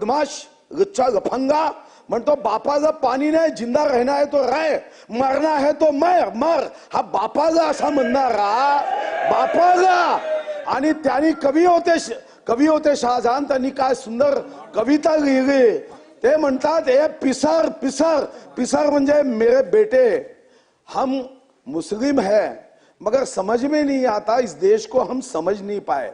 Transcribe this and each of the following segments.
बदमाश लुच्चा लफंगा म्हणतो बापाला पाणी नाही, जिंदा रहना है तो रह, मरना है तो मर. हा बापाला असा म्हणणारा बापाला. आणि त्यांनी कवी होते शहाजहान. त्यांनी काय सुंदर कविता लिहिली. ते म्हणतात ए पिसर पिसर पिसर म्हणजे मेरे बेटे, हम मुस्लिम है मगर समझ में नहीं आता, इस देश को हम समझ नहीं पाए.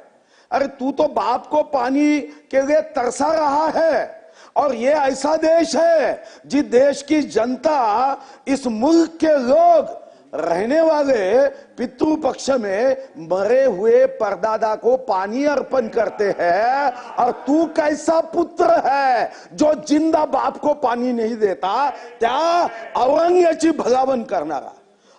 अरे तू तो बाप को पानी के लिए तरसा रहा है, और ये ऐसा देश है जिस देश की जनता, इस मुल्क के लोग रहने वाले पितृ पक्ष में मरे हुए परदादा को पानी अर्पण करते हैं. और तू कैसा पुत्र है जो जिंदा बाप को पाणी नहीं देता, त्या औरंग्याची भलावण करणारा.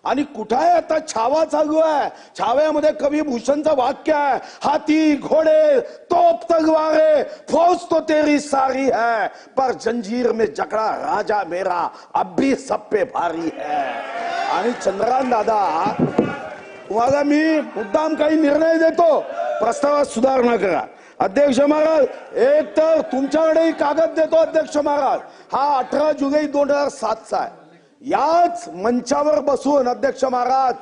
आणि कुठं आहे आता छावा चालू आहे. छाव्यामध्ये कवी भूषणचं वाक्य आहे, हाथी घोडे तोप तलवारे फौज तो तेरी सारी है, पर जंजीर में जकड़ा राजा मेरा अब भी सब पे भारी है. आणि चंद्रकांत दादा, तुम्हाला मी मुद्दाम काही निर्णय देतो, प्रस्तावात सुधारणा करा. अध्यक्ष महाराज, एक तर तुमच्याकडे कागद देतो अध्यक्ष महाराज, हा 18 जुलै 2007 आहे. याच मंचावर बसून अध्यक्ष महाराज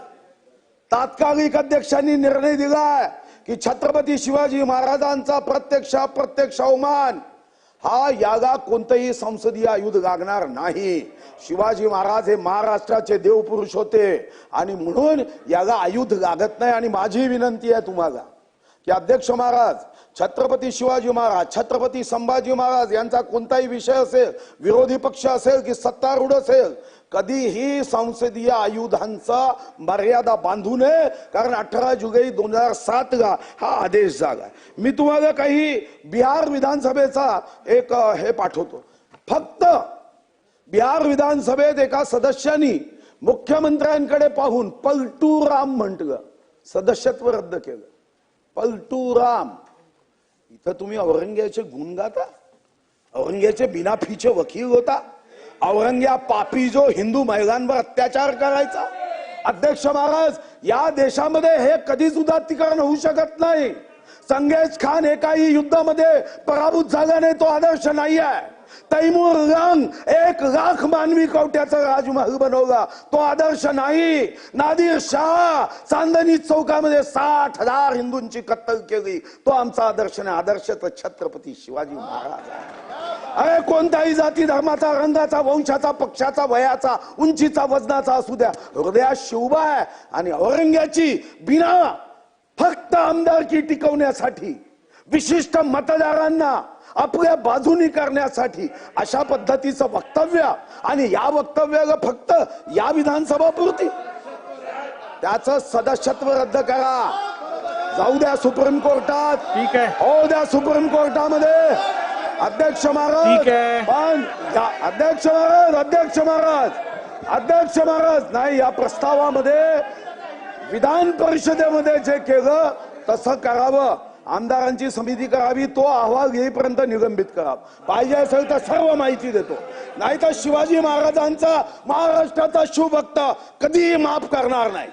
तात्कालिक अध्यक्षांनी निर्णय दिलाय की छत्रपती शिवाजी महाराजांचा प्रत्यक्ष अवमान हा याला कोणतेही संसदीय आयुध लागणार नाही. शिवाजी महाराज हे महाराष्ट्राचे देवपुरुष होते आणि म्हणून याला आयुध लागत नाही. आणि माझी विनंती आहे तुम्हाला की अध्यक्ष महाराज, छत्रपती शिवाजी महाराज, छत्रपती संभाजी महाराज यांचा कोणताही विषय असेल, विरोधी पक्ष असेल की सत्तारूढ असेल, कधीही संसदीय आयुधांचा मर्यादा बांधू नये. कारण 18 जुलै 2007 ला हा आदेश झाला. मी तुम्हाला काही बिहार विधानसभेचा एक हे पाठवतो. फक्त बिहार विधानसभेत एका सदस्यांनी मुख्यमंत्र्यांकडे पाहून पलटू राम म्हटलं, सदस्यत्व रद्द केलं. पलटू राम. इथं तुम्ही औरंग्याचे गुण गाता, औरंग्याचे बिनाफीचे वकील होता, औरंग्या पापी जो हिंदू महिलांवर अत्याचार करायचा. अध्यक्ष महाराज, या देशामध्ये हे कधीच उदात्तीकरण होऊ शकत नाही. चंगेज खान एकाही युद्धामध्ये पराभूत झाला नाही, तो आदर्श नाही आहे. तैमूर लंग 1 लाख मानवी कवट्याचा राजमहल बनवला, तो आदर्श नाही. नादिर शाह चांदणी चौकामध्ये 60,000 हिंदूंची कत्तल केली, तो आमचा आदर्श नाही. आदर्श तर छत्रपती शिवाजी महाराज आहे. अरे कोणताही जाती धर्माचा, रंगाचा, वंशाचा, पक्षाचा, वयाचा, उंचीचा, वजनाचा असू द्या, हृदयात शिवबा आहे. आणि औरंग्याची बिना फक्त आमदारकी टिकवण्यासाठी, विशिष्ट मतदारांना आपल्या बाजूनी करण्यासाठी अशा पद्धतीचं वक्तव्य, आणि या वक्तव्याला फक्त या विधानसभा पुरती, त्याचं सदस्यत्व रद्द करा. जाऊ द्या सुप्रीम कोर्टात, ठीक आहे, हो द्या सुप्रीम कोर्टामध्ये. अध्यक्ष महाराज, पण अध्यक्ष महाराज नाही, या प्रस्तावामध्ये विधान परिषदेमध्ये जे केलं तसं करावं. आमदारांची समिती करावी, तो अहवाल येईपर्यंत निलंबित करा. पाहिजे असेल तर सर्व माहिती देतो, नाही तर शिवाजी महाराजांचा, महाराष्ट्राचा शिवभक्त कधीही माफ करणार नाही.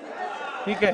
ठीक आहे.